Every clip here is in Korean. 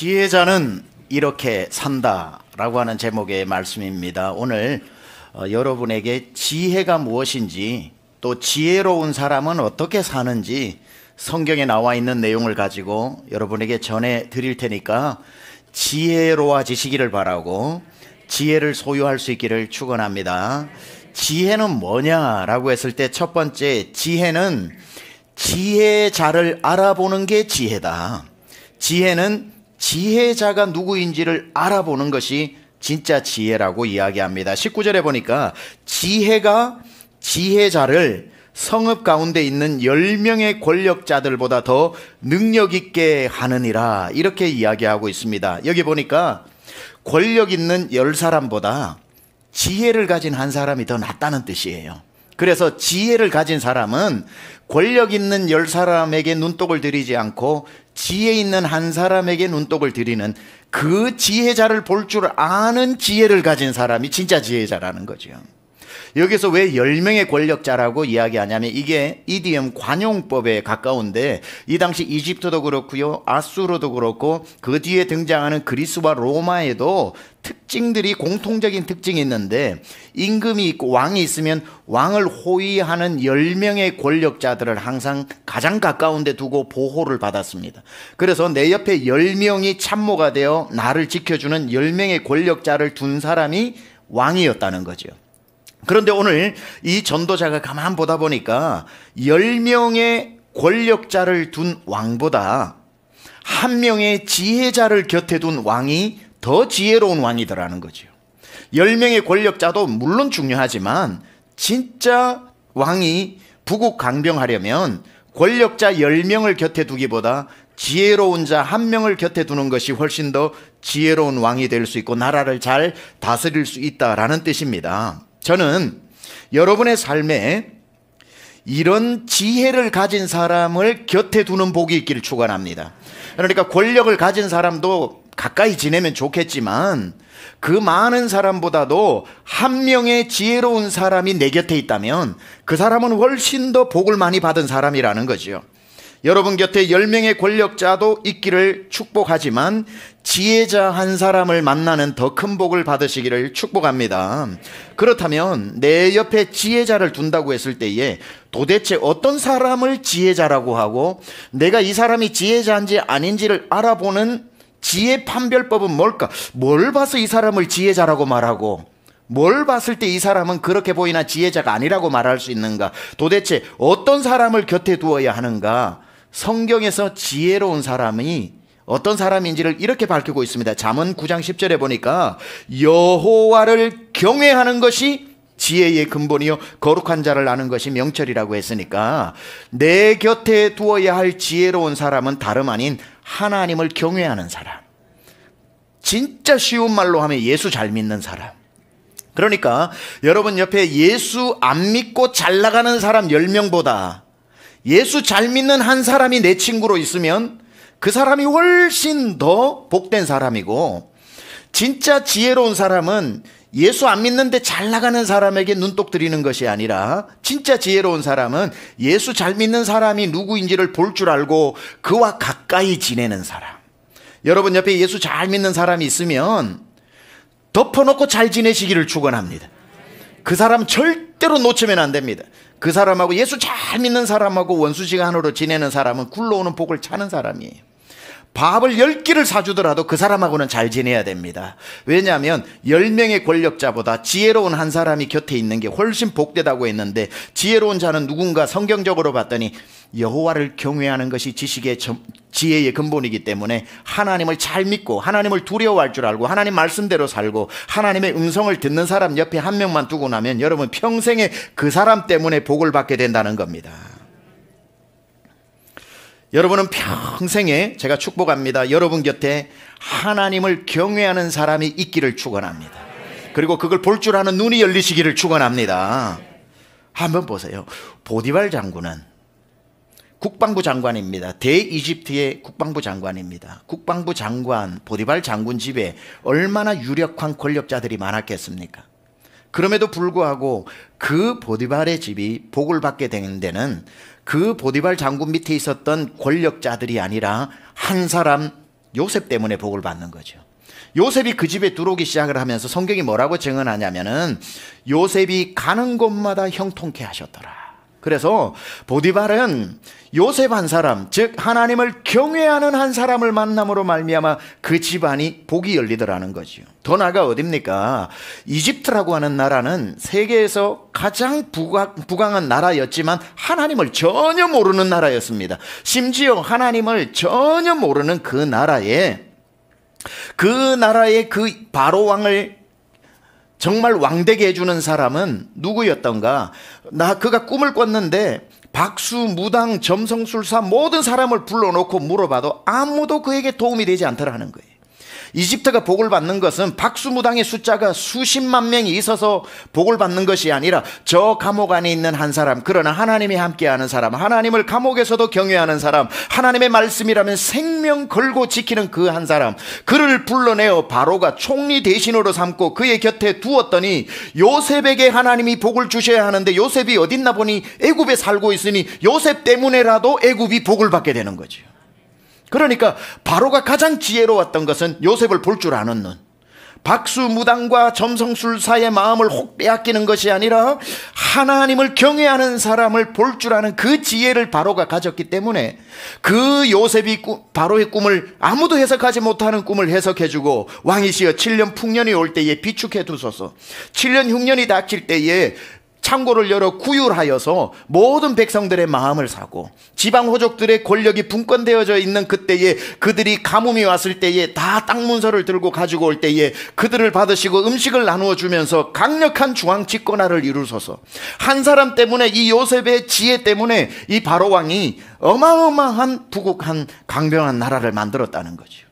지혜자는 이렇게 산다라고 하는 제목의 말씀입니다. 오늘 여러분에게 지혜가 무엇인지, 또 지혜로운 사람은 어떻게 사는지 성경에 나와 있는 내용을 가지고 여러분에게 전해 드릴 테니까 지혜로워지시기를 바라고 지혜를 소유할 수 있기를 축원합니다. 지혜는 뭐냐라고 했을 때 첫 번째, 지혜는 지혜자를 알아보는 게 지혜다. 지혜는 지혜자가 누구인지를 알아보는 것이 진짜 지혜라고 이야기합니다. 19절에 보니까 지혜가 지혜자를 성읍 가운데 있는 10명의 권력자들보다 더 능력 있게 하느니라, 이렇게 이야기하고 있습니다. 여기 보니까 권력 있는 10사람보다 지혜를 가진 한 사람이 더 낫다는 뜻이에요. 그래서 지혜를 가진 사람은 권력 있는 10사람에게 눈독을 들이지 않고 지혜 있는 한 사람에게 눈독을 들이는 그 지혜자를 볼 줄 아는 지혜를 가진 사람이 진짜 지혜자라는 거죠. 여기서 왜 10명의 권력자라고 이야기하냐면 이게 이디엄 관용법에 가까운데, 이 당시 이집트도 그렇고요, 아수르도 그렇고 그 뒤에 등장하는 그리스와 로마에도 특징들이, 공통적인 특징이 있는데, 임금이 있고 왕이 있으면 왕을 호위하는 10명의 권력자들을 항상 가장 가까운 데 두고 보호를 받았습니다. 그래서 내 옆에 10명이 참모가 되어 나를 지켜주는 10명의 권력자를 둔 사람이 왕이었다는 거죠. 그런데 오늘 이 전도자가 가만 보다 보니까 10명의 권력자를 둔 왕보다 한 명의 지혜자를 곁에 둔 왕이 더 지혜로운 왕이더라는 거죠. 10명의 권력자도 물론 중요하지만 진짜 왕이 부국강병하려면 권력자 10명을 곁에 두기보다 지혜로운 자 1명을 곁에 두는 것이 훨씬 더 지혜로운 왕이 될 수 있고 나라를 잘 다스릴 수 있다라는 뜻입니다. 저는 여러분의 삶에 이런 지혜를 가진 사람을 곁에 두는 복이 있기를 축원합니다. 그러니까 권력을 가진 사람도 가까이 지내면 좋겠지만 그 많은 사람보다도 한 명의 지혜로운 사람이 내 곁에 있다면 그 사람은 훨씬 더 복을 많이 받은 사람이라는 거죠. 여러분 곁에 10명의 권력자도 있기를 축복하지만 지혜자 한 사람을 만나는 더 큰 복을 받으시기를 축복합니다. 그렇다면 내 옆에 지혜자를 둔다고 했을 때에 도대체 어떤 사람을 지혜자라고 하고 내가 이 사람이 지혜자인지 아닌지를 알아보는 지혜 판별법은 뭘까? 뭘 봐서 이 사람을 지혜자라고 말하고 뭘 봤을 때 이 사람은 그렇게 보이나 지혜자가 아니라고 말할 수 있는가? 도대체 어떤 사람을 곁에 두어야 하는가? 성경에서 지혜로운 사람이 어떤 사람인지를 이렇게 밝히고 있습니다. 잠언 9장 10절에 보니까 여호와를 경외하는 것이 지혜의 근본이요 거룩한 자를 아는 것이 명철이라고 했으니까 내 곁에 두어야 할 지혜로운 사람은 다름 아닌 하나님을 경외하는 사람, 진짜 쉬운 말로 하면 예수 잘 믿는 사람. 그러니까 여러분 옆에 예수 안 믿고 잘 나가는 사람 10명보다 예수 잘 믿는 한 사람이 내 친구로 있으면 그 사람이 훨씬 더 복된 사람이고, 진짜 지혜로운 사람은 예수 안 믿는데 잘 나가는 사람에게 눈독 들이는 것이 아니라 진짜 지혜로운 사람은 예수 잘 믿는 사람이 누구인지를 볼 줄 알고 그와 가까이 지내는 사람. 여러분 옆에 예수 잘 믿는 사람이 있으면 덮어놓고 잘 지내시기를 축원합니다. 그 사람 절대로 놓치면 안 됩니다. 그 사람하고 예수 잘 믿는 사람하고 원수지간으로 지내는 사람은 굴러오는 복을 차는 사람이에요. 밥을 10끼를 사주더라도 그 사람하고는 잘 지내야 됩니다. 왜냐하면 10명의 권력자보다 지혜로운 한 사람이 곁에 있는 게 훨씬 복되다고 했는데, 지혜로운 자는 누군가 성경적으로 봤더니 여호와를 경외하는 것이 지식의 지혜의 근본이기 때문에 하나님을 잘 믿고 하나님을 두려워할 줄 알고 하나님 말씀대로 살고 하나님의 음성을 듣는 사람 옆에 한 명만 두고 나면 여러분 평생에 그 사람 때문에 복을 받게 된다는 겁니다. 여러분은 평생에 제가 축복합니다. 여러분 곁에 하나님을 경외하는 사람이 있기를 축원합니다. 그리고 그걸 볼 줄 아는 눈이 열리시기를 축원합니다. 한번 보세요. 보디발 장군은 국방부 장관입니다. 대이집트의 국방부 장관입니다. 국방부 장관 보디발 장군 집에 얼마나 유력한 권력자들이 많았겠습니까? 그럼에도 불구하고 그 보디발의 집이 복을 받게 되는 데는 그 보디발 장군 밑에 있었던 권력자들이 아니라 한 사람 요셉 때문에 복을 받는 거죠. 요셉이 그 집에 들어오기 시작을 하면서 성경이 뭐라고 증언하냐면은 요셉이 가는 곳마다 형통케 하셨더라. 그래서 보디발은 요셉 한 사람, 즉 하나님을 경외하는 한 사람을 만남으로 말미암아 그 집안이 복이 열리더라는 거죠. 더 나아가 어딥니까? 이집트라고 하는 나라는 세계에서 가장 부강한 나라였지만 하나님을 전혀 모르는 나라였습니다. 심지어 하나님을 전혀 모르는 그 나라의 그 바로 왕을 정말 왕되게 해주는 사람은 누구였던가? 그가 꿈을 꿨는데 박수, 무당, 점성술사 모든 사람을 불러놓고 물어봐도 아무도 그에게 도움이 되지 않더라는 거예요. 이집트가 복을 받는 것은 박수무당의 숫자가 수십만 명이 있어서 복을 받는 것이 아니라 저 감옥 안에 있는 한 사람, 그러나 하나님이 함께하는 사람, 하나님을 감옥에서도 경외하는 사람, 하나님의 말씀이라면 생명 걸고 지키는 그 한 사람, 그를 불러내어 바로가 총리 대신으로 삼고 그의 곁에 두었더니 요셉에게 하나님이 복을 주셔야 하는데 요셉이 어딨나 보니 애굽에 살고 있으니 요셉 때문에라도 애굽이 복을 받게 되는 거죠. 그러니까 바로가 가장 지혜로웠던 것은 요셉을 볼 줄 아는 눈, 박수 무당과 점성술사의 마음을 혹 빼앗기는 것이 아니라 하나님을 경외하는 사람을 볼 줄 아는 그 지혜를 바로가 가졌기 때문에 그 요셉이 바로의 꿈을 아무도 해석하지 못하는 꿈을 해석해주고 왕이시여 7년 풍년이 올 때에 비축해 두소서, 7년 흉년이 닥칠 때에 창고를 열어 구휼하여서 모든 백성들의 마음을 사고 지방 호족들의 권력이 분권되어져 있는 그때에 그들이 가뭄이 왔을 때에 다 땅 문서를 들고 가지고 올 때에 그들을 받으시고 음식을 나누어 주면서 강력한 중앙 집권화를 이루소서. 한 사람 때문에, 이 요셉의 지혜 때문에 이 바로 왕이 어마어마한 부국한 강병한 나라를 만들었다는 거죠.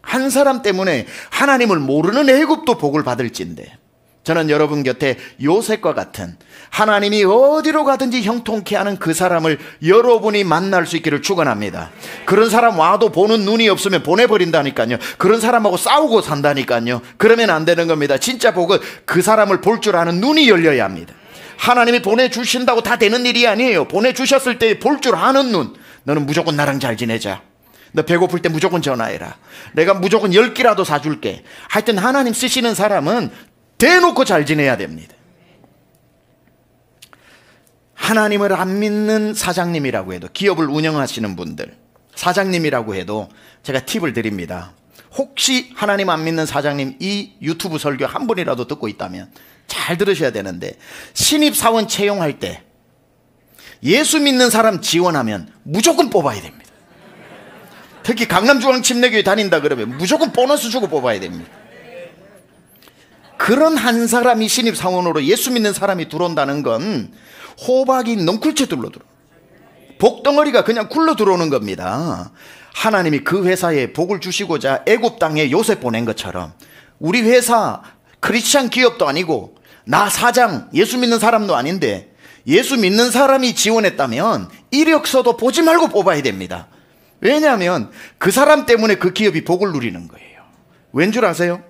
한 사람 때문에 하나님을 모르는 애굽도 복을 받을진데, 저는 여러분 곁에 요셉과 같은 하나님이 어디로 가든지 형통케 하는 그 사람을 여러분이 만날 수 있기를 축원합니다. 그런 사람 와도 보는 눈이 없으면 보내버린다니까요. 그런 사람하고 싸우고 산다니까요. 그러면 안 되는 겁니다. 진짜 복은 그 사람을 볼 줄 아는 눈이 열려야 합니다. 하나님이 보내주신다고 다 되는 일이 아니에요. 보내주셨을 때 볼 줄 아는 눈. 너는 무조건 나랑 잘 지내자. 너 배고플 때 무조건 전화해라. 내가 무조건 10끼라도 사줄게. 하여튼 하나님 쓰시는 사람은 대놓고 잘 지내야 됩니다. 하나님을 안 믿는 사장님이라고 해도, 기업을 운영하시는 분들, 사장님이라고 해도 제가 팁을 드립니다. 혹시 하나님 안 믿는 사장님 이 유튜브 설교 한 번이라도 듣고 있다면 잘 들으셔야 되는데, 신입사원 채용할 때 예수 믿는 사람 지원하면 무조건 뽑아야 됩니다. 특히 강남중앙침례교회 다닌다 그러면 무조건 보너스 주고 뽑아야 됩니다. 그런 한 사람이 신입사원으로 예수 믿는 사람이 들어온다는 건 호박이 넝쿨째 들러 들어, 복덩어리가 그냥 굴러 들어오는 겁니다. 하나님이 그 회사에 복을 주시고자 애굽 땅에 요셉 보낸 것처럼 우리 회사 크리스찬 기업도 아니고 나 사장 예수 믿는 사람도 아닌데 예수 믿는 사람이 지원했다면 이력서도 보지 말고 뽑아야 됩니다. 왜냐하면 그 사람 때문에 그 기업이 복을 누리는 거예요. 왠 줄 아세요?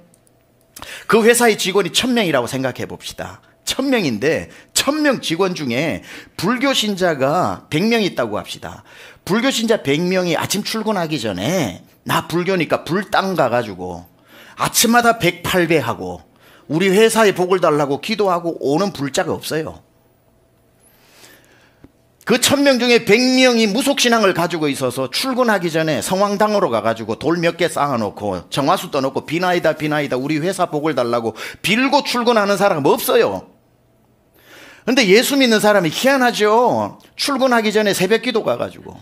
그 회사의 직원이 1000명이라고 생각해 봅시다. 1000명인데 1000명 직원 중에 불교 신자가 100명 있다고 합시다. 불교 신자 100명이 아침 출근하기 전에 나 불교니까 불당 가가지고 아침마다 108배 하고 우리 회사에 복을 달라고 기도하고 오는 불자가 없어요. 그 1000명 중에 100명이 무속신앙을 가지고 있어서 출근하기 전에 성황당으로 가가지고 돌 몇 개 쌓아놓고 정화수 떠놓고 비나이다 비나이다 우리 회사 복을 달라고 빌고 출근하는 사람은 없어요. 근데 예수 믿는 사람이 희한하죠. 출근하기 전에 새벽 기도 가가지고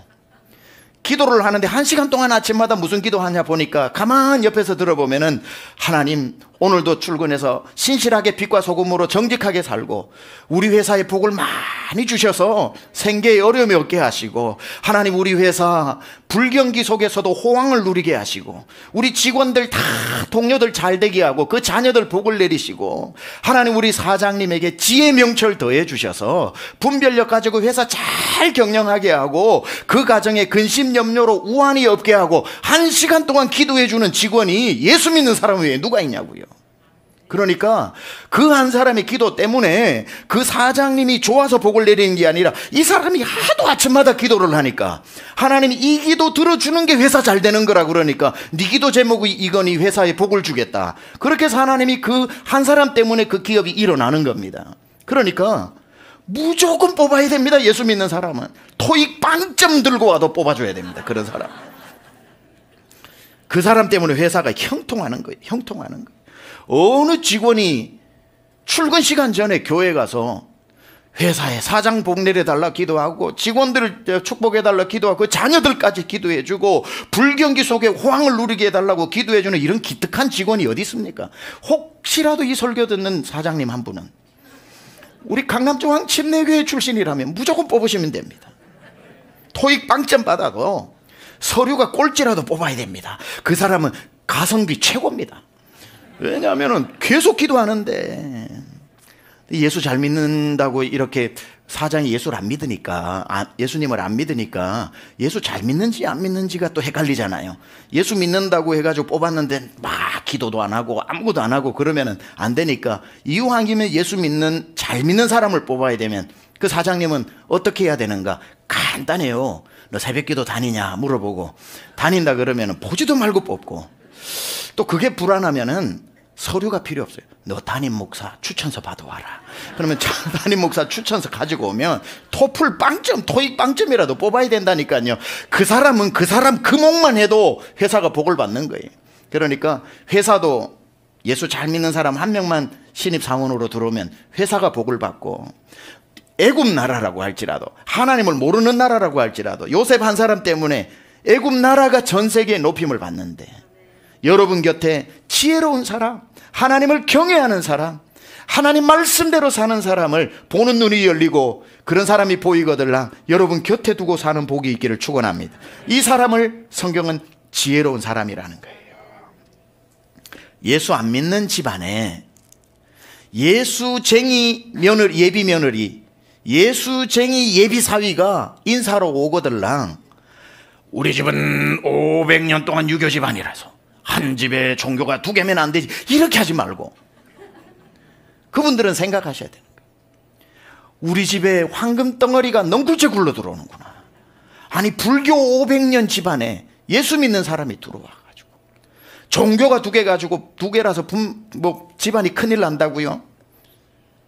기도를 하는데 1시간 동안 아침마다 무슨 기도하냐 보니까 가만 옆에서 들어보면은 하나님 오늘도 출근해서 신실하게 빛과 소금으로 정직하게 살고 우리 회사에 복을 많이 주셔서 생계에 어려움이 없게 하시고 하나님 우리 회사 불경기 속에서도 호황을 누리게 하시고 우리 직원들 다 동료들 잘 되게 하고 그 자녀들 복을 내리시고 하나님 우리 사장님에게 지혜 명철 더해 주셔서 분별력 가지고 회사 잘 경영하게 하고 그 가정에 근심 염려로 우환이 없게 하고 1시간 동안 기도해 주는 직원이 예수 믿는 사람 외에 누가 있냐고요. 그러니까 그 한 사람의 기도 때문에 그 사장님이 좋아서 복을 내리는 게 아니라 이 사람이 하도 아침마다 기도를 하니까 하나님이 이 기도 들어주는 게 회사 잘 되는 거라. 그러니까 네 기도 제목이 이거니 회사에 복을 주겠다. 그렇게 해서 하나님이 그 한 사람 때문에 그 기업이 일어나는 겁니다. 그러니까 무조건 뽑아야 됩니다. 예수 믿는 사람은 토익 빵점 들고 와도 뽑아줘야 됩니다. 그런 사람, 그 사람 때문에 회사가 형통하는 거예요. 형통하는 거예요. 어느 직원이 출근 시간 전에 교회 가서 회사에 사장 복 내려달라 기도하고 직원들을 축복해달라 기도하고 자녀들까지 기도해주고 불경기 속에 호황을 누리게 해달라고 기도해주는 이런 기특한 직원이 어디 있습니까? 혹시라도 이 설교 듣는 사장님 한 분은 우리 강남중앙 침례교회 출신이라면 무조건 뽑으시면 됩니다. 토익 빵점 받아도 서류가 꼴찌라도 뽑아야 됩니다. 그 사람은 가성비 최고입니다. 왜냐하면 계속 기도하는데 예수 잘 믿는다고 이렇게 사장이 예수를 안 믿으니까, 예수님을 안 믿으니까 예수 잘 믿는지 안 믿는지가 또 헷갈리잖아요. 예수 믿는다고 해가지고 뽑았는데 막 기도도 안 하고 아무것도 안 하고 그러면 안 되니까 이왕이면 예수 믿는 잘 믿는 사람을 뽑아야 되면 그 사장님은 어떻게 해야 되는가? 간단해요. 너 새벽기도 다니냐 물어보고 다닌다 그러면 보지도 말고 뽑고, 또 그게 불안하면은 서류가 필요 없어요. 너 담임 목사 추천서 받아와라. 그러면 담임 목사 추천서 가지고 오면 토플 빵점, 토익 빵점이라도 뽑아야 된다니까요. 그 사람은 그 사람 그 목만 해도 회사가 복을 받는 거예요. 그러니까 회사도 예수 잘 믿는 사람 한 명만 신입사원으로 들어오면 회사가 복을 받고, 애굽 나라라고 할지라도, 하나님을 모르는 나라라고 할지라도 요셉 한 사람 때문에 애굽 나라가 전 세계에 높임을 받는데, 여러분 곁에 지혜로운 사람, 하나님을 경외하는 사람, 하나님 말씀대로 사는 사람을 보는 눈이 열리고 그런 사람이 보이거들랑 여러분 곁에 두고 사는 복이 있기를 축원합니다. 이 사람을 성경은 지혜로운 사람이라는 거예요. 예수 안 믿는 집안에 예수쟁이 며느리, 예비 며느리, 예수쟁이 예비 사위가 인사로 오거들랑 우리 집은 500년 동안 유교 집안이라서 한 집에 종교가 2개면 안 되지, 이렇게 하지 말고 그분들은 생각하셔야 되는 거예요. 우리 집에 황금 덩어리가 넝굴째 굴러 들어오는구나. 아니 불교 500년 집안에 예수 믿는 사람이 들어와가지고 종교가 2개 가지고 2개라서 집안이 큰일 난다고요?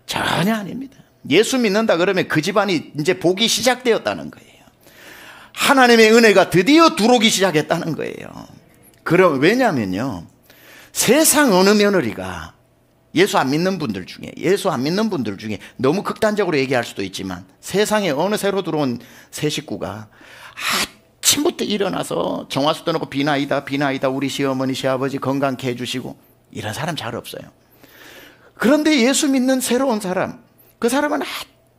전혀 아닙니다. 예수 믿는다 그러면 그 집안이 이제 복이 시작되었다는 거예요. 하나님의 은혜가 드디어 들어오기 시작했다는 거예요. 그럼 왜냐면요, 세상 어느 며느리가 예수 안 믿는 분들 중에 너무 극단적으로 얘기할 수도 있지만 세상에 어느 새로 들어온 새 식구가 아침부터 일어나서 정화수 떠놓고 비나이다 우리 시어머니 시아버지 건강케 해주시고 이런 사람 잘 없어요. 그런데 예수 믿는 새로운 사람, 그 사람은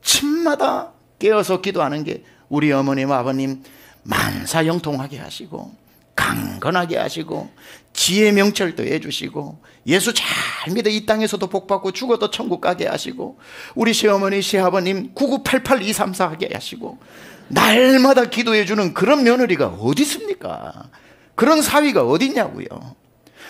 아침마다 깨어서 기도하는 게 우리 어머님 아버님 만사 영통하게 하시고 강건하게 하시고 지혜 명철도 해주시고 예수 잘 믿어 이 땅에서도 복받고 죽어도 천국 가게 하시고 우리 시어머니 시아버님 9988-234 하게 하시고 날마다 기도해주는 그런 며느리가 어디 있습니까? 그런 사위가 어디 있냐고요.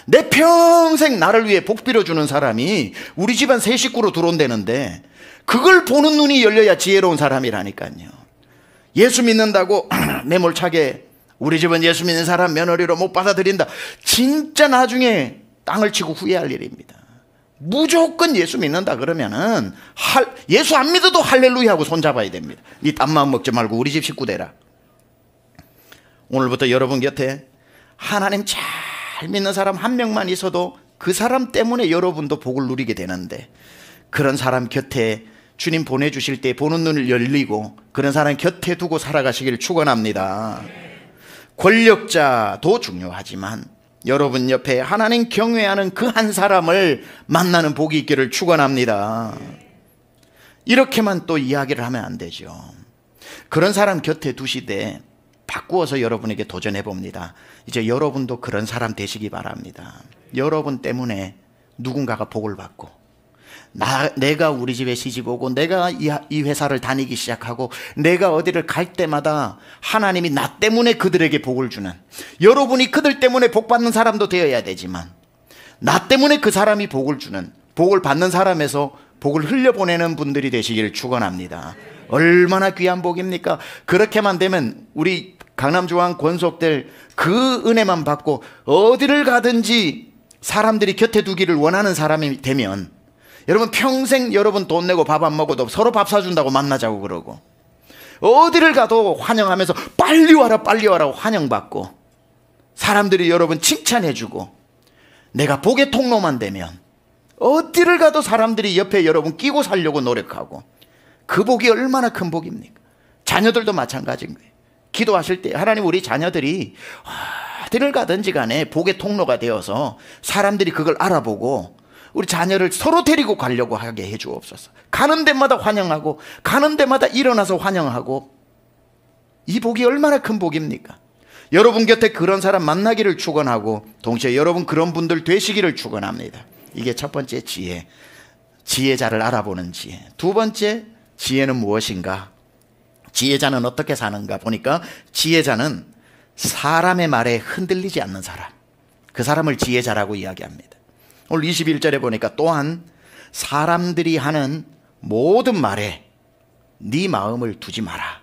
내 평생 나를 위해 복 빌어주는 사람이 우리 집안 새 식구로 들어온다는데 그걸 보는 눈이 열려야 지혜로운 사람이라니까요. 예수 믿는다고 매몰차게 우리 집은 예수 믿는 사람 며느리로 못 받아들인다, 진짜 나중에 땅을 치고 후회할 일입니다. 무조건 예수 믿는다 그러면은 예수 안 믿어도 할렐루야 하고 손잡아야 됩니다. 네 딴 마음 먹지 말고 우리 집 식구 되라. 오늘부터 여러분 곁에 하나님 잘 믿는 사람 한 명만 있어도 그 사람 때문에 여러분도 복을 누리게 되는데, 그런 사람 곁에 주님 보내주실 때 보는 눈을 열리고 그런 사람 곁에 두고 살아가시기를 축원합니다. 권력자도 중요하지만 여러분 옆에 하나님 경외하는 그 한 사람을 만나는 복이 있기를 축원합니다. 이렇게만 또 이야기를 하면 안 되죠. 그런 사람 곁에 두시되 바꾸어서 여러분에게 도전해 봅니다. 이제 여러분도 그런 사람 되시기 바랍니다. 여러분 때문에 누군가가 복을 받고, 내가 우리 집에 시집 오고 내가 이 회사를 다니기 시작하고 내가 어디를 갈 때마다 하나님이 나 때문에 그들에게 복을 주는, 여러분이 그들 때문에 복 받는 사람도 되어야 되지만 나 때문에 그 사람이 복을 주는 복을 받는 사람에서 복을 흘려보내는 분들이 되시기를 축원합니다. 얼마나 귀한 복입니까? 그렇게만 되면 우리 강남중앙 권속들 그 은혜만 받고 어디를 가든지 사람들이 곁에 두기를 원하는 사람이 되면, 여러분 평생 여러분 돈 내고 밥 안 먹어도 서로 밥 사준다고 만나자고 그러고, 어디를 가도 환영하면서 빨리 와라 빨리 와라고 환영받고, 사람들이 여러분 칭찬해주고, 내가 복의 통로만 되면 어디를 가도 사람들이 옆에 여러분 끼고 살려고 노력하고, 그 복이 얼마나 큰 복입니까? 자녀들도 마찬가지인 거예요. 기도하실 때 하나님 우리 자녀들이 어디를 가든지 간에 복의 통로가 되어서 사람들이 그걸 알아보고 우리 자녀를 서로 데리고 가려고 하게 해 주옵소서. 가는 데마다 환영하고 가는 데마다 일어나서 환영하고, 이 복이 얼마나 큰 복입니까? 여러분 곁에 그런 사람 만나기를 축원하고 동시에 여러분 그런 분들 되시기를 축원합니다. 이게 첫 번째 지혜, 지혜자를 알아보는 지혜. 두 번째 지혜는 무엇인가? 지혜자는 어떻게 사는가 보니까 지혜자는 사람의 말에 흔들리지 않는 사람, 그 사람을 지혜자라고 이야기합니다. 오늘 21절에 보니까 또한 사람들이 하는 모든 말에 네 마음을 두지 마라.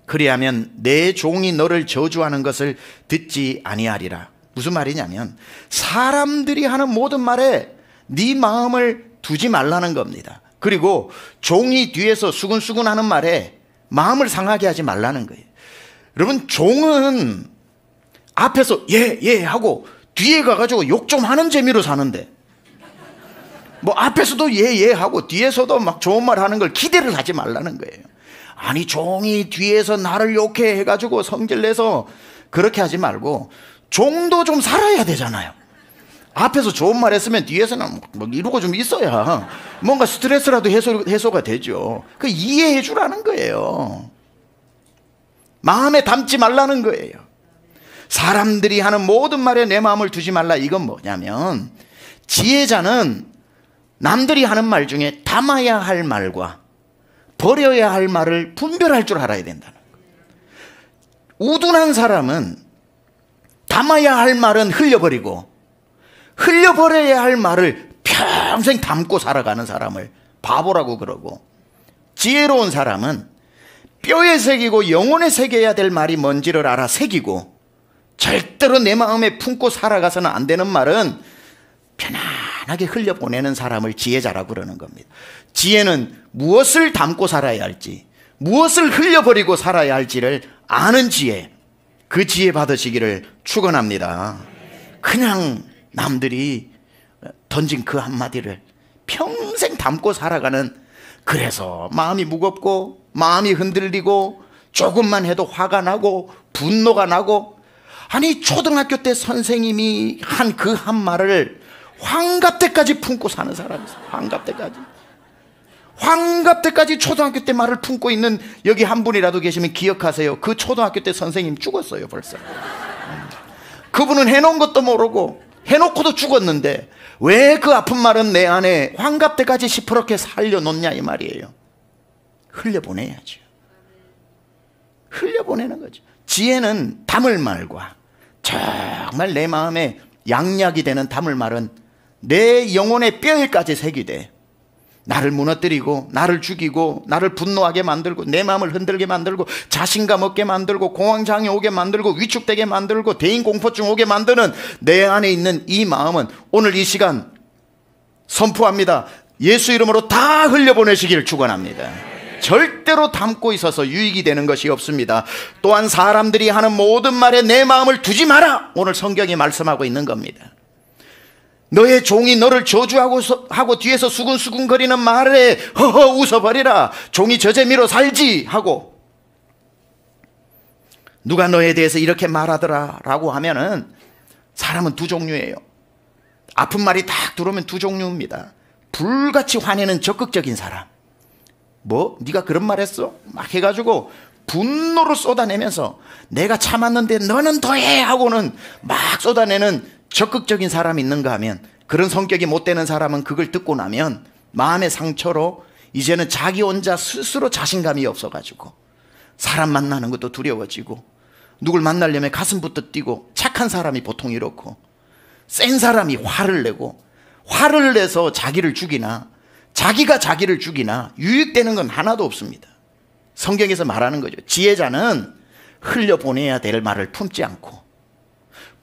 그리하면 내 종이 너를 저주하는 것을 듣지 아니하리라. 무슨 말이냐면 사람들이 하는 모든 말에 네 마음을 두지 말라는 겁니다. 그리고 종이 뒤에서 수근수근 하는 말에 마음을 상하게 하지 말라는 거예요. 여러분 종은 앞에서 예 하고 뒤에 가가지고 욕 좀 하는 재미로 사는데, 뭐 앞에서도 예 하고 뒤에서도 막 좋은 말 하는 걸 기대를 하지 말라는 거예요. 아니 종이 뒤에서 나를 욕해 해가지고 성질내서 그렇게 하지 말고, 종도 좀 살아야 되잖아요. 앞에서 좋은 말 했으면 뒤에서는 뭐 이러고 좀 있어야 뭔가 스트레스라도 해소가 되죠. 그 이해해 주라는 거예요. 마음에 담지 말라는 거예요. 사람들이 하는 모든 말에 내 마음을 두지 말라. 이건 뭐냐면 지혜자는 남들이 하는 말 중에 담아야 할 말과 버려야 할 말을 분별할 줄 알아야 된다는 거예요. 우둔한 사람은 담아야 할 말은 흘려버리고 흘려버려야 할 말을 평생 담고 살아가는 사람을 바보라고 그러고, 지혜로운 사람은 뼈에 새기고 영혼에 새겨야 될 말이 뭔지를 알아 새기고, 절대로 내 마음에 품고 살아가서는 안 되는 말은 편안하게 흘려보내는 사람을 지혜자라고 그러는 겁니다. 지혜는 무엇을 담고 살아야 할지, 무엇을 흘려버리고 살아야 할지를 아는 지혜, 그 지혜 받으시기를 축원합니다. 그냥 남들이 던진 그 한마디를 평생 담고 살아가는, 그래서 마음이 무겁고 마음이 흔들리고 조금만 해도 화가 나고 분노가 나고, 아니 초등학교 때 선생님이 한 그 한 말을 환갑 때까지 품고 사는 사람이 있어요. 환갑 때까지 초등학교 때 말을 품고 있는 여기 한 분이라도 계시면 기억하세요. 그 초등학교 때 선생님 죽었어요 벌써. 그분은 해놓은 것도 모르고 해놓고도 죽었는데 왜 그 아픈 말은 내 안에 환갑 때까지 시퍼렇게 살려놓냐 이 말이에요. 흘려보내야죠. 흘려보내는 거죠. 지혜는 담을 말과 정말 내 마음에 양약이 되는 담을 말은 내 영혼의 뼈에까지 새기되 나를 무너뜨리고 나를 죽이고 나를 분노하게 만들고 내 마음을 흔들게 만들고 자신감 없게 만들고 공황장애 오게 만들고 위축되게 만들고 대인공포증 오게 만드는 내 안에 있는 이 마음은 오늘 이 시간 선포합니다. 예수 이름으로 다 흘려보내시기를 축원합니다. 절대로 담고 있어서 유익이 되는 것이 없습니다. 또한 사람들이 하는 모든 말에 내 마음을 두지 마라. 오늘 성경이 말씀하고 있는 겁니다. 너의 종이 너를 저주하고 하고 뒤에서 수근수근거리는 말에 허허 웃어버리라. 종이 저 재미로 살지 하고, 누가 너에 대해서 이렇게 말하더라 라고 하면은 사람은 두 종류예요. 아픈 말이 딱 들어오면 두 종류입니다. 불같이 화내는 적극적인 사람, 뭐 네가 그런 말 했어? 막 해가지고 분노를 쏟아내면서 내가 참았는데 너는 더해 하고는 막 쏟아내는 적극적인 사람이 있는가 하면, 그런 성격이 못 되는 사람은 그걸 듣고 나면 마음의 상처로 이제는 자기 혼자 스스로 자신감이 없어가지고 사람 만나는 것도 두려워지고 누굴 만나려면 가슴부터 뛰고, 착한 사람이 보통 이렇고 센 사람이 화를 내고 화를 내서 자기를 죽이나 자기가 자기를 죽이나 유익되는 건 하나도 없습니다. 성경에서 말하는 거죠. 지혜자는 흘려보내야 될 말을 품지 않고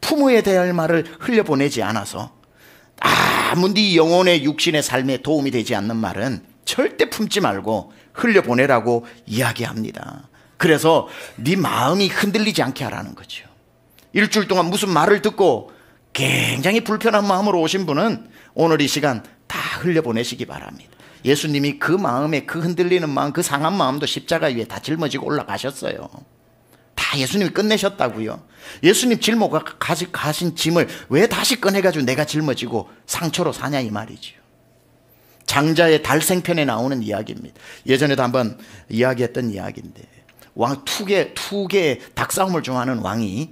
품어야 될 말을 흘려보내지 않아서 아무 네 영혼의 육신의 삶에 도움이 되지 않는 말은 절대 품지 말고 흘려보내라고 이야기합니다. 그래서 네 마음이 흔들리지 않게 하라는 거죠. 일주일 동안 무슨 말을 듣고 굉장히 불편한 마음으로 오신 분은 오늘 이 시간 다 흘려보내시기 바랍니다. 예수님이 그 마음에 그 흔들리는 마음, 그 상한 마음도 십자가 위에 다 짊어지고 올라가셨어요. 다 예수님이 끝내셨다고요. 예수님 짊어가 가신 짐을 왜 다시 꺼내가지고 내가 짊어지고 상처로 사냐 이 말이죠. 장자의 달생편에 나오는 이야기입니다. 예전에도 한번 이야기했던 이야기인데 왕 투개 닭싸움을 좋아하는 왕이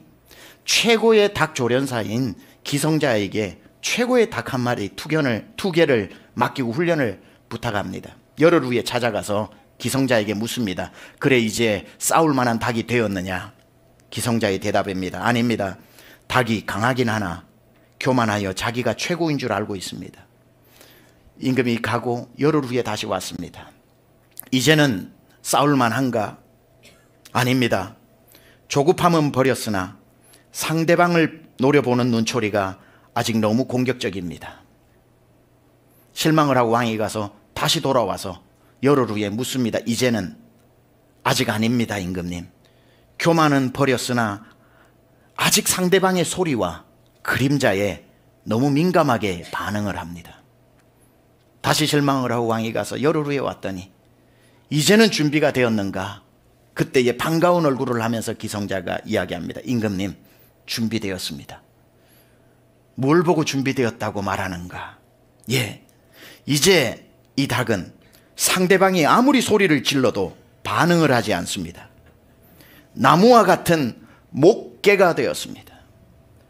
최고의 닭 조련사인 기성자에게 최고의 닭 한 마리 투개를 맡기고 훈련을 부탁합니다. 열흘 후에 찾아가서 기성자에게 묻습니다. 그래 이제 싸울 만한 닭이 되었느냐? 기성자의 대답입니다. 아닙니다. 닭이 강하긴 하나 교만하여 자기가 최고인 줄 알고 있습니다. 임금이 가고 열흘 후에 다시 왔습니다. 이제는 싸울 만한가? 아닙니다. 조급함은 버렸으나 상대방을 노려보는 눈초리가 아직 너무 공격적입니다. 실망을 하고 왕이 가서 다시 돌아와서 열흘 후에 묻습니다. 이제는 아직 아닙니다, 임금님. 교만은 버렸으나 아직 상대방의 소리와 그림자에 너무 민감하게 반응을 합니다. 다시 실망을 하고 왕이 가서 열흘 후에 왔더니 이제는 준비가 되었는가? 그때의 반가운 얼굴을 하면서 기성자가 이야기합니다. 임금님, 준비되었습니다. 뭘 보고 준비되었다고 말하는가? 예, 이제 이 닭은 상대방이 아무리 소리를 질러도 반응을 하지 않습니다. 나무와 같은 목개가 되었습니다.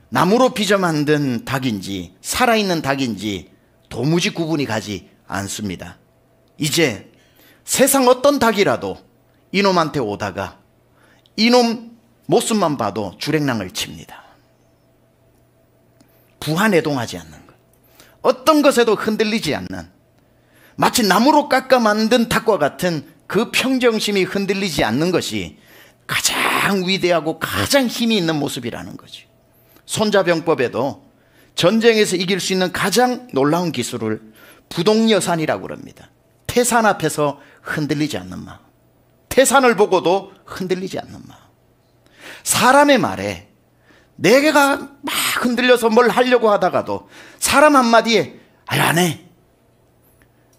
나무로 빚어 만든 닭인지 살아있는 닭인지 도무지 구분이 가지 않습니다. 이제 세상 어떤 닭이라도 이놈한테 오다가 이놈 모습만 봐도 주랭랑을 칩니다. 부하내동하지 않는 것, 어떤 것에도 흔들리지 않는, 마치 나무로 깎아 만든 닭과 같은 그 평정심이 흔들리지 않는 것이 가장 위대하고 가장 힘이 있는 모습이라는 거지. 손자병법에도 전쟁에서 이길 수 있는 가장 놀라운 기술을 부동여산이라고 합니다. 태산 앞에서 흔들리지 않는 마음, 태산을 보고도 흔들리지 않는 마음. 사람의 말에 내가 막 흔들려서 뭘 하려고 하다가도 사람 한마디에 아유 안 해,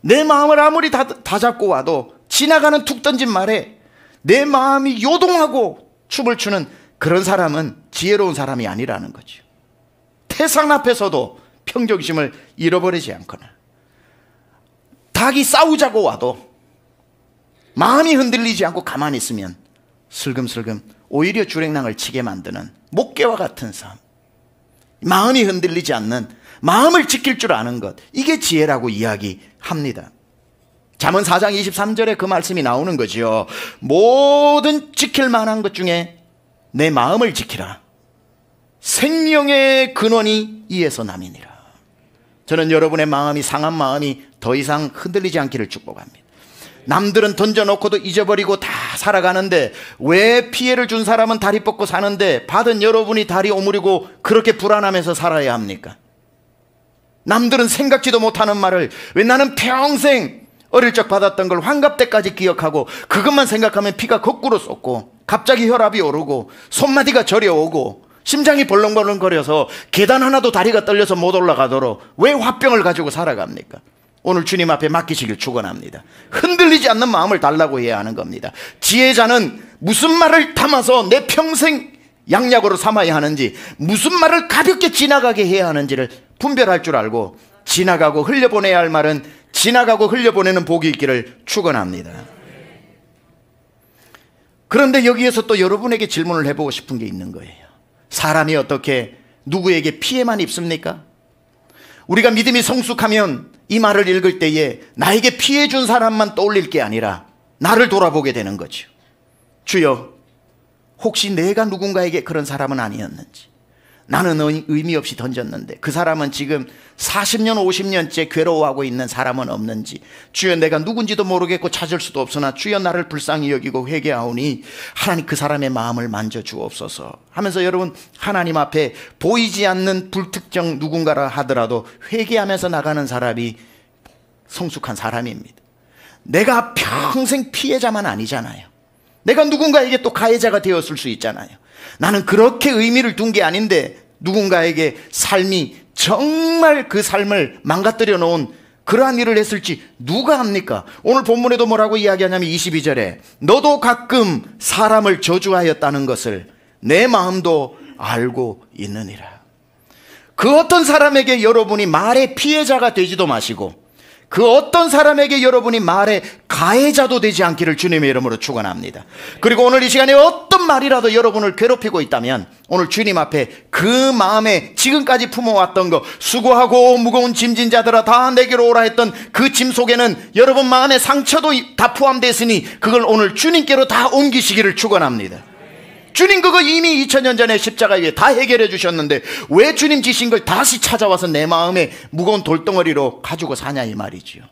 내 마음을 아무리 다 잡고 와도 지나가는 툭 던진 말에 내 마음이 요동하고 춤을 추는 그런 사람은 지혜로운 사람이 아니라는 거죠. 태산 앞에서도 평정심을 잃어버리지 않거나 닭이 싸우자고 와도 마음이 흔들리지 않고 가만히 있으면 슬금슬금 오히려 주랭랑을 치게 만드는 목개와 같은 삶, 마음이 흔들리지 않는, 마음을 지킬 줄 아는 것, 이게 지혜라고 이야기합니다. 잠언 4장 23절에 그 말씀이 나오는 거죠. 모든 지킬 만한 것 중에 내 마음을 지키라. 생명의 근원이 이에서 남이니라. 저는 여러분의 마음이, 상한 마음이 더 이상 흔들리지 않기를 축복합니다. 남들은 던져놓고도 잊어버리고 다 살아가는데 왜 피해를 준 사람은 다리 뻗고 사는데 받은 여러분이 다리 오므리고 그렇게 불안하면서 살아야 합니까? 남들은 생각지도 못하는 말을 왜 나는 평생 어릴 적 받았던 걸 환갑 때까지 기억하고 그것만 생각하면 피가 거꾸로 쏟고 갑자기 혈압이 오르고 손마디가 저려오고 심장이 벌렁벌렁거려서 계단 하나도 다리가 떨려서 못 올라가도록 왜 화병을 가지고 살아갑니까? 오늘 주님 앞에 맡기시길 축원합니다. 흔들리지 않는 마음을 달라고 해야 하는 겁니다. 지혜자는 무슨 말을 담아서 내 평생 양약으로 삼아야 하는지, 무슨 말을 가볍게 지나가게 해야 하는지를 분별할 줄 알고 지나가고 흘려보내야 할 말은 지나가고 흘려보내는 복이 있기를 축원합니다. 그런데 여기에서 또 여러분에게 질문을 해보고 싶은 게 있는 거예요. 사람이 어떻게 누구에게 피해만 입습니까? 우리가 믿음이 성숙하면 이 말을 읽을 때에 나에게 피해 준 사람만 떠올릴 게 아니라 나를 돌아보게 되는 거죠. 주여, 혹시 내가 누군가에게 그런 사람은 아니었는지, 나는 의미 없이 던졌는데 그 사람은 지금 40년 50년째 괴로워하고 있는 사람은 없는지, 주여 내가 누군지도 모르겠고 찾을 수도 없으나 주여 나를 불쌍히 여기고 회개하오니 하나님 그 사람의 마음을 만져주옵소서 하면서, 여러분, 하나님 앞에 보이지 않는 불특정 누군가라 하더라도 회개하면서 나가는 사람이 성숙한 사람입니다. 내가 평생 피해자만 아니잖아요. 내가 누군가에게 또 가해자가 되었을 수 있잖아요. 나는 그렇게 의미를 둔 게 아닌데 누군가에게 삶이 정말 그 삶을 망가뜨려 놓은 그러한 일을 했을지 누가 합니까? 오늘 본문에도 뭐라고 이야기하냐면 22절에 너도 가끔 사람을 저주하였다는 것을 내 마음도 알고 있느니라. 그 어떤 사람에게 여러분이 말의 피해자가 되지도 마시고 그 어떤 사람에게 여러분이 말의 가해자도 되지 않기를 주님의 이름으로 축원합니다. 그리고 오늘 이 시간에 어떤 말이라도 여러분을 괴롭히고 있다면 오늘 주님 앞에 그 마음에 지금까지 품어왔던 거, 수고하고 무거운 짐진 자들아 다 내게로 오라 했던 그 짐 속에는 여러분 마음의 상처도 다 포함됐으니 그걸 오늘 주님께로 다 옮기시기를 축원합니다. 주님 그거 이미 2000년 전에 십자가 위에 다 해결해 주셨는데 왜 주님 지신 걸 다시 찾아와서 내 마음에 무거운 돌덩어리로 가지고 사냐 이 말이지요.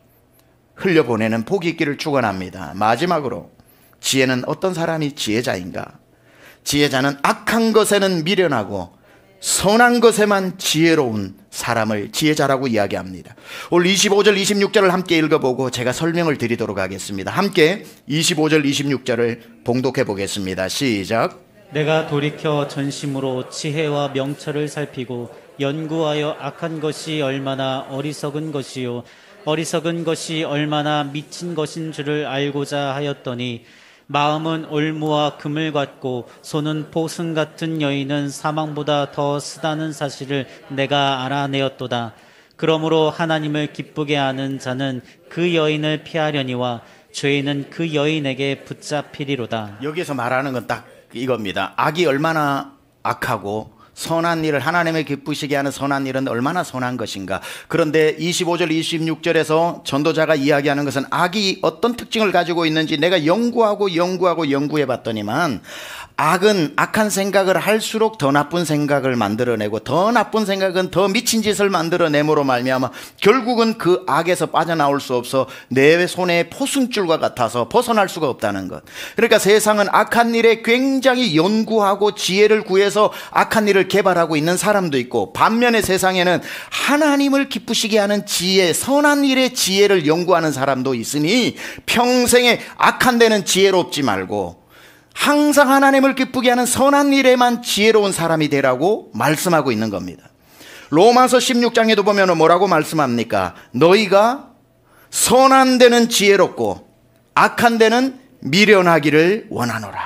흘려보내는 복이 있기를 축원합니다. 마지막으로, 지혜는 어떤 사람이 지혜자인가? 지혜자는 악한 것에는 미련하고 선한 것에만 지혜로운 사람을 지혜자라고 이야기합니다. 오늘 25절 26절을 함께 읽어보고 제가 설명을 드리도록 하겠습니다. 함께 25절 26절을 봉독해 보겠습니다. 시작. 내가 돌이켜 전심으로 지혜와 명철을 살피고 연구하여 악한 것이 얼마나 어리석은 것이요 어리석은 것이 얼마나 미친 것인 줄을 알고자 하였더니 마음은 올무와 금을 같고 손은 보승 같은 여인은 사망보다 더 쓰다는 사실을 내가 알아내었도다. 그러므로 하나님을 기쁘게 하는 자는 그 여인을 피하려니와 죄인은 그 여인에게 붙잡히리로다. 여기서 말하는 건 딱 이겁니다. 악이 얼마나 악하고 선한 일을, 하나님을 기쁘시게 하는 선한 일은 얼마나 선한 것인가. 그런데 25절 26절에서 전도자가 이야기하는 것은 악이 어떤 특징을 가지고 있는지 내가 연구해 봤더니만 악은 악한 생각을 할수록 더 나쁜 생각을 만들어내고 더 나쁜 생각은 더 미친 짓을 만들어내므로 말미암아 결국은 그 악에서 빠져나올 수 없어 내 손에 포승줄과 같아서 벗어날 수가 없다는 것. 그러니까 세상은 악한 일에 굉장히 연구하고 지혜를 구해서 악한 일을 개발하고 있는 사람도 있고, 반면에 세상에는 하나님을 기쁘시게 하는 지혜, 선한 일의 지혜를 연구하는 사람도 있으니 평생에 악한 데는 지혜롭지 말고 항상 하나님을 기쁘게 하는 선한 일에만 지혜로운 사람이 되라고 말씀하고 있는 겁니다. 로마서 16장에도 보면 뭐라고 말씀합니까? 너희가 선한 데는 지혜롭고 악한 데는 미련하기를 원하노라.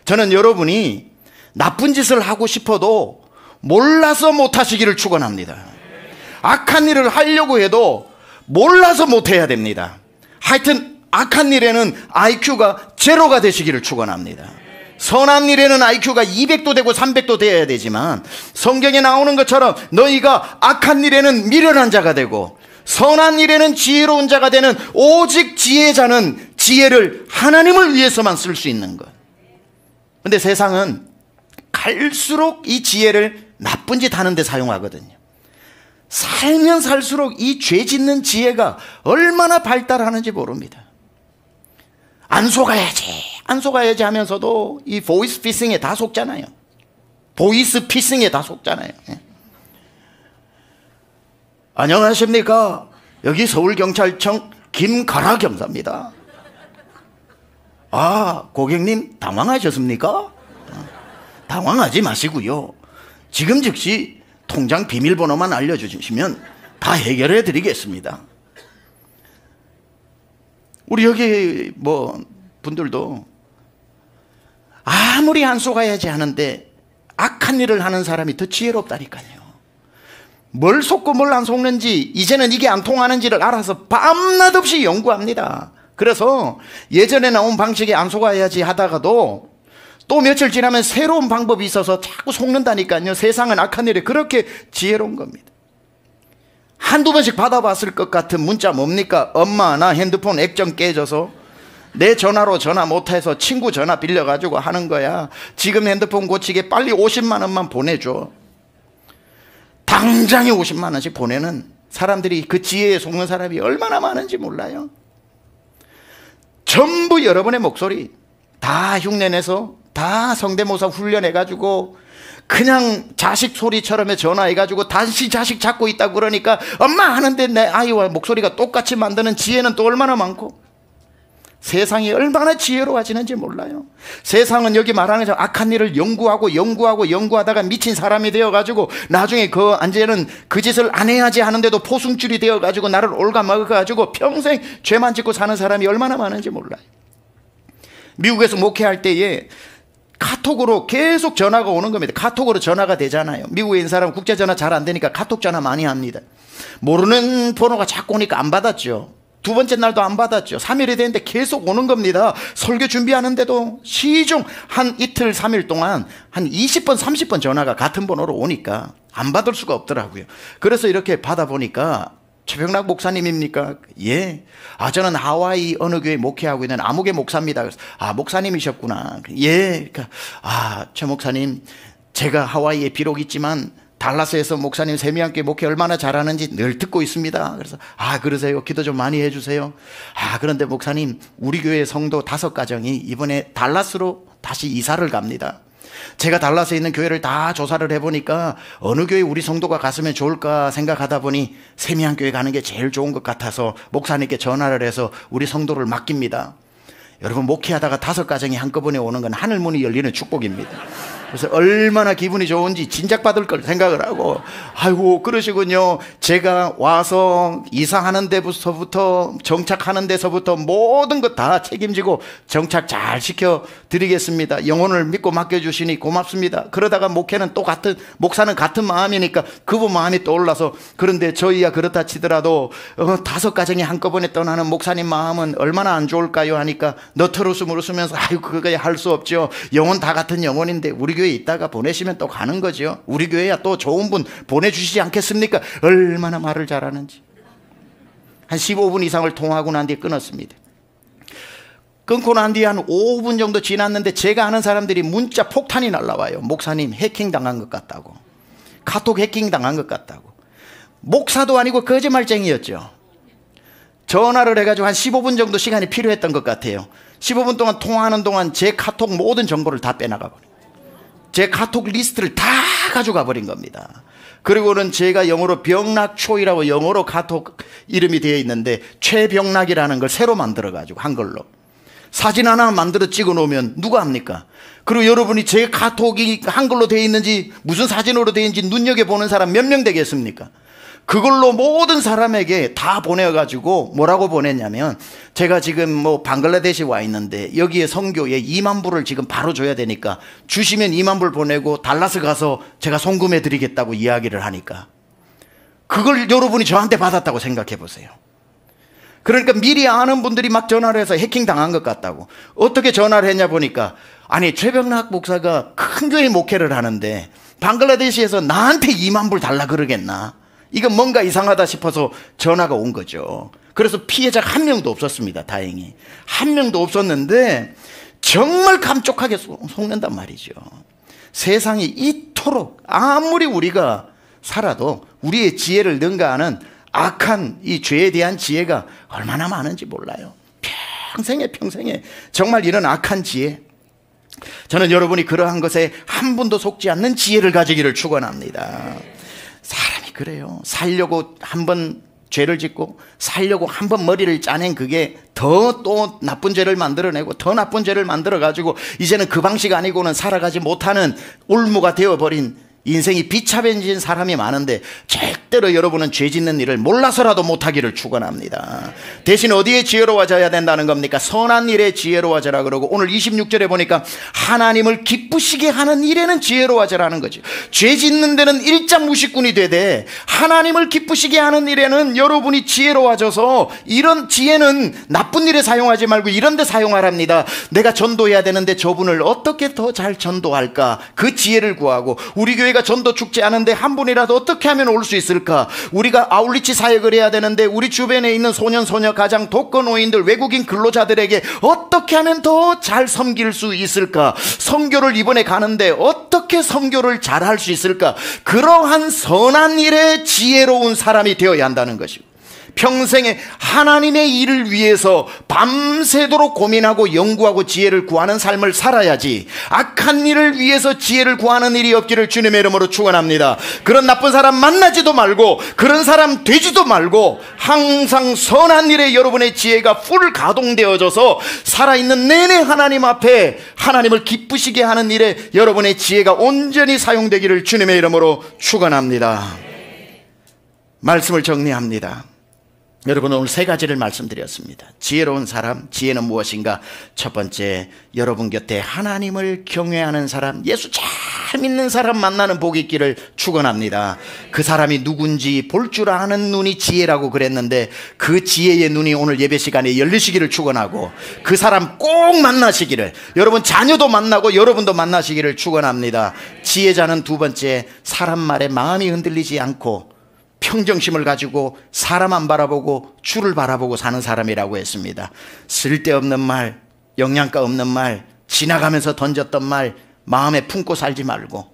저는 여러분이 나쁜 짓을 하고 싶어도 몰라서 못하시기를 축원합니다. 악한 일을 하려고 해도 몰라서 못해야 됩니다. 하여튼 악한 일에는 IQ가 제로가 되시기를 축원합니다. 선한 일에는 IQ가 200도 되고 300도 되어야 되지만 성경에 나오는 것처럼 너희가 악한 일에는 미련한 자가 되고 선한 일에는 지혜로운 자가 되는, 오직 지혜자는 지혜를 하나님을 위해서만 쓸 수 있는 것. 그런데 세상은 갈수록 이 지혜를 나쁜 짓 하는 데 사용하거든요. 살면 살수록 이 죄 짓는 지혜가 얼마나 발달하는지 모릅니다. 안 속아야지 하면서도 이 보이스 피싱에 다 속잖아요. 보이스 피싱에 다 속잖아요. 안녕하십니까? 여기 서울경찰청 김가라 경사입니다. 아, 고객님 당황하셨습니까? 당황하지 마시고요. 지금 즉시 통장 비밀번호만 알려주시면 다 해결해 드리겠습니다. 우리 여기 분들도 아무리 안 속아야지 하는데 악한 일을 하는 사람이 더 지혜롭다니까요. 뭘 속고 뭘 안 속는지, 이제는 이게 안 통하는지를 알아서 밤낮 없이 연구합니다. 그래서 예전에 나온 방식이 안 속아야지 하다가도 또 며칠 지나면 새로운 방법이 있어서 자꾸 속는다니까요. 세상은 악한 일에 그렇게 지혜로운 겁니다. 한두 번씩 받아봤을 것 같은 문자 뭡니까? 엄마, 나 핸드폰 액정 깨져서 내 전화로 전화 못해서 친구 전화 빌려가지고 하는 거야. 지금 핸드폰 고치게 빨리 50만 원만 보내줘. 당장에 50만 원씩 보내는 사람들이, 그 지혜에 속는 사람이 얼마나 많은지 몰라요. 전부 여러분의 목소리 다 흉내내서 다 성대모사 훈련해가지고 그냥 자식 소리처럼 전화해가지고 다시 자식 찾고 있다고 그러니까 엄마 하는데 내 아이와 목소리가 똑같이 만드는 지혜는 또 얼마나 많고, 세상이 얼마나 지혜로워지는지 몰라요. 세상은 여기 말하는 악한 일을 연구하다가 미친 사람이 되어가지고 나중에 이제는 그 짓을 안 해야지 하는데도 포승줄이 되어가지고 나를 올가먹어가지고 평생 죄만 짓고 사는 사람이 얼마나 많은지 몰라요. 미국에서 목회할 때에 카톡으로 계속 전화가 오는 겁니다. 카톡으로 전화가 되잖아요. 미국에 있는 사람은 국제전화 잘 안 되니까 카톡 전화 많이 합니다. 모르는 번호가 자꾸 오니까 안 받았죠. 두 번째 날도 안 받았죠. 3일이 됐는데 계속 오는 겁니다. 설교 준비하는데도 시중 한 이틀 3일 동안 한 20번 30번 전화가 같은 번호로 오니까 안 받을 수가 없더라고요. 그래서 이렇게 받아보니까 최병락 목사님입니까? 예. 저는 하와이 어느 교회 목회하고 있는 아무개 목사입니다. 그래서 목사님이셨구나. 예. 그러니까 최 목사님, 제가 하와이에 비록 있지만 달라스에서 목사님 세미함께 목회 얼마나 잘하는지 늘 듣고 있습니다. 그래서 그러세요. 기도 좀 많이 해주세요. 그런데 목사님, 우리 교회 성도 5가정이 이번에 달라스로 다시 이사를 갑니다. 제가 달라스에 있는 교회를 다 조사를 해보니까 어느 교회 우리 성도가 갔으면 좋을까 생각하다 보니 세미한 교회 가는 게 제일 좋은 것 같아서 목사님께 전화를 해서 우리 성도를 맡깁니다. 여러분, 목회하다가 5가정이 한꺼번에 오는 건 하늘문이 열리는 축복입니다. 그래서 얼마나 기분이 좋은지 진작받을 걸 생각을 하고, 아이고 그러시군요. 제가 와서 이사하는 데부터 정착하는 데서부터 모든 것 다 책임지고 정착 잘 시켜드리겠습니다. 영혼을 믿고 맡겨주시니 고맙습니다. 그러다가 목사는 같은 마음이니까 그분 마음이 떠올라서, 그런데 저희야 그렇다 치더라도 5가정이 한꺼번에 떠나는 목사님 마음은 얼마나 안 좋을까요 하니까 너트로 웃으면서 그거 할 수 없죠. 영혼 다 같은 영혼인데 우리 교회에 있다가 보내시면 또 가는 거죠. 우리 교회야 또 좋은 분 보내주시지 않겠습니까? 얼마나 말을 잘하는지. 한 15분 이상을 통화하고 난 뒤에 끊었습니다. 끊고 난 뒤에 한 5분 정도 지났는데 제가 아는 사람들이 문자 폭탄이 날라와요. 목사님 해킹 당한 것 같다고, 카톡 해킹 당한 것 같다고. 목사도 아니고 거짓말쟁이였죠. 전화를 해가지고 한 15분 정도 시간이 필요했던 것 같아요. 15분 동안 통화하는 동안 제 카톡 모든 정보를 다 빼나가 버려요. 제 카톡 리스트를 다 가져가 버린 겁니다. 그리고는 제가 영어로 병락초이라고 영어로 카톡 이름이 되어 있는데 최병락이라는 걸 새로 만들어가지고 한글로 사진 하나 만들어 찍어 놓으면 누가 합니까? 그리고 여러분이 제 카톡이 한글로 되어 있는지 무슨 사진으로 되어 있는지 눈여겨보는 사람 몇 명 되겠습니까? 그걸로 모든 사람에게 다 보내가지고 뭐라고 보냈냐면, 제가 지금 방글라데시에 와 있는데 여기에 선교에 2만 불을 지금 바로 줘야 되니까 주시면 2만 불 보내고 달라스 가서 제가 송금해 드리겠다고 이야기를 하니까, 그걸 여러분이 저한테 받았다고 생각해 보세요. 그러니까 미리 아는 분들이 막 전화를 해서 해킹 당한 것 같다고. 어떻게 전화를 했냐 보니까, 최병락 목사가 큰 교회 목회를 하는데 방글라데시에서 나한테 2만 불 달라 그러겠나, 이건 뭔가 이상하다 싶어서 전화가 온 거죠. 그래서 피해자가 한 명도 없었습니다. 다행히 한 명도 없었는데 정말 감쪽하게 속는단 말이죠. 세상이 이토록 아무리 우리가 살아도 우리의 지혜를 능가하는 악한 이 죄에 대한 지혜가 얼마나 많은지 몰라요. 평생에 정말 이런 악한 지혜, 저는 여러분이 그러한 것에 한 분도 속지 않는 지혜를 가지기를 축원합니다. 사람이 그래요. 살려고 한번 죄를 짓고 살려고 한번 머리를 짜낸 그게 또 나쁜 죄를 만들어내고 더 나쁜 죄를 만들어가지고 이제는 그 방식 아니고는 살아가지 못하는 올무가 되어버린 인생이 비참해진 사람이 많은데, 절대로 여러분은 죄 짓는 일을 몰라서라도 못하기를 축원합니다. 대신 어디에 지혜로워져야 된다는 겁니까? 선한 일에 지혜로워져라 그러고, 오늘 26절에 보니까 하나님을 기쁘시게 하는 일에는 지혜로워져라는 거죠. 죄 짓는 데는 일장무식꾼이 되되 하나님을 기쁘시게 하는 일에는 여러분이 지혜로워져서, 이런 지혜는 나쁜 일에 사용하지 말고 이런 데 사용하랍니다. 내가 전도해야 되는데 저분을 어떻게 더 잘 전도할까, 그 지혜를 구하고, 우리 교회가 교회가 전도 축제 하는데 한 분이라도 어떻게 하면 올 수 있을까? 우리가 아울리치 사역을 해야 되는데 우리 주변에 있는 소년 소녀 가장 독거노인들 외국인 근로자들에게 어떻게 하면 더 잘 섬길 수 있을까? 선교를 이번에 가는데 어떻게 선교를 잘 할 수 있을까? 그러한 선한 일에 지혜로운 사람이 되어야 한다는 것이고, 평생에 하나님의 일을 위해서 밤새도록 고민하고 연구하고 지혜를 구하는 삶을 살아야지, 악한 일을 위해서 지혜를 구하는 일이 없기를 주님의 이름으로 축원합니다. 그런 나쁜 사람 만나지도 말고 그런 사람 되지도 말고 항상 선한 일에 여러분의 지혜가 풀 가동되어져서 살아있는 내내 하나님 앞에 하나님을 기쁘시게 하는 일에 여러분의 지혜가 온전히 사용되기를 주님의 이름으로 축원합니다. 말씀을 정리합니다. 여러분, 오늘 세 가지를 말씀드렸습니다. 지혜로운 사람, 지혜는 무엇인가? 첫 번째, 여러분 곁에 하나님을 경외하는 사람, 예수 잘 믿는 사람 만나는 복이 있기를 축원합니다. 그 사람이 누군지 볼 줄 아는 눈이 지혜라고 그랬는데 그 지혜의 눈이 오늘 예배 시간에 열리시기를 축원하고, 그 사람 꼭 만나시기를, 여러분 자녀도 만나고 여러분도 만나시기를 축원합니다. 지혜자는 두 번째, 사람 말에 마음이 흔들리지 않고 평정심을 가지고 사람 안 바라보고 주를 바라보고 사는 사람이라고 했습니다. 쓸데없는 말, 영양가 없는 말, 지나가면서 던졌던 말 마음에 품고 살지 말고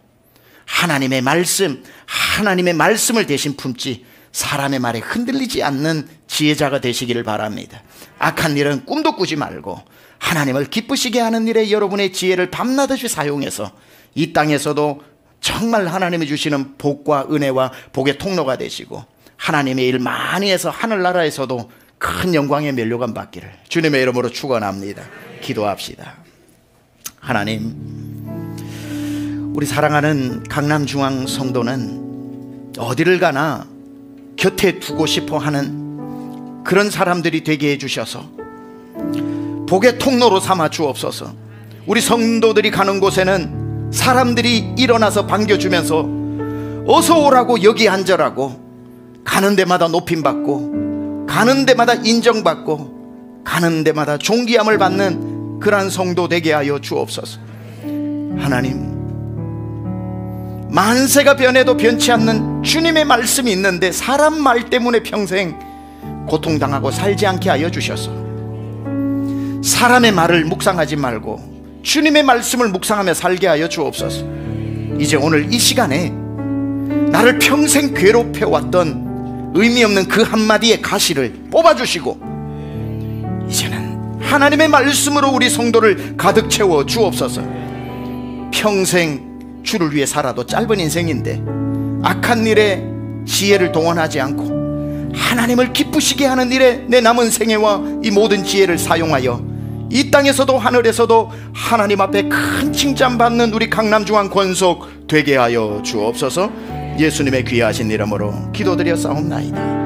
하나님의 말씀, 하나님의 말씀을 대신 품지 사람의 말에 흔들리지 않는 지혜자가 되시기를 바랍니다. 악한 일은 꿈도 꾸지 말고 하나님을 기쁘시게 하는 일에 여러분의 지혜를 밤낮없이 사용해서 이 땅에서도 정말 하나님이 주시는 복과 은혜와 복의 통로가 되시고 하나님의 일 많이 해서 하늘나라에서도 큰 영광의 면류관 받기를 주님의 이름으로 축원합니다. 기도합시다. 하나님, 우리 사랑하는 강남중앙 성도는 어디를 가나 곁에 두고 싶어 하는 그런 사람들이 되게 해주셔서 복의 통로로 삼아 주옵소서. 우리 성도들이 가는 곳에는 사람들이 일어나서 반겨주면서 어서 오라고, 여기 앉으라고, 가는 데마다 높임받고 가는 데마다 인정받고 가는 데마다 존귀함을 받는 그러한 성도 되게 하여 주옵소서. 하나님, 만세가 변해도 변치 않는 주님의 말씀이 있는데 사람 말 때문에 평생 고통당하고 살지 않게 하여 주셔서 사람의 말을 묵상하지 말고 주님의 말씀을 묵상하며 살게 하여 주옵소서. 이제 오늘 이 시간에 나를 평생 괴롭혀왔던 의미 없는 그 한마디의 가시를 뽑아주시고 이제는 하나님의 말씀으로 우리 성도를 가득 채워 주옵소서. 평생 주를 위해 살아도 짧은 인생인데 악한 일에 지혜를 동원하지 않고 하나님을 기쁘시게 하는 일에 내 남은 생애와 이 모든 지혜를 사용하여 이 땅에서도 하늘에서도 하나님 앞에 큰 칭찬받는 우리 강남중앙 권속 되게 하여 주옵소서. 예수님의 귀하신 이름으로 기도드려 싸움나이다.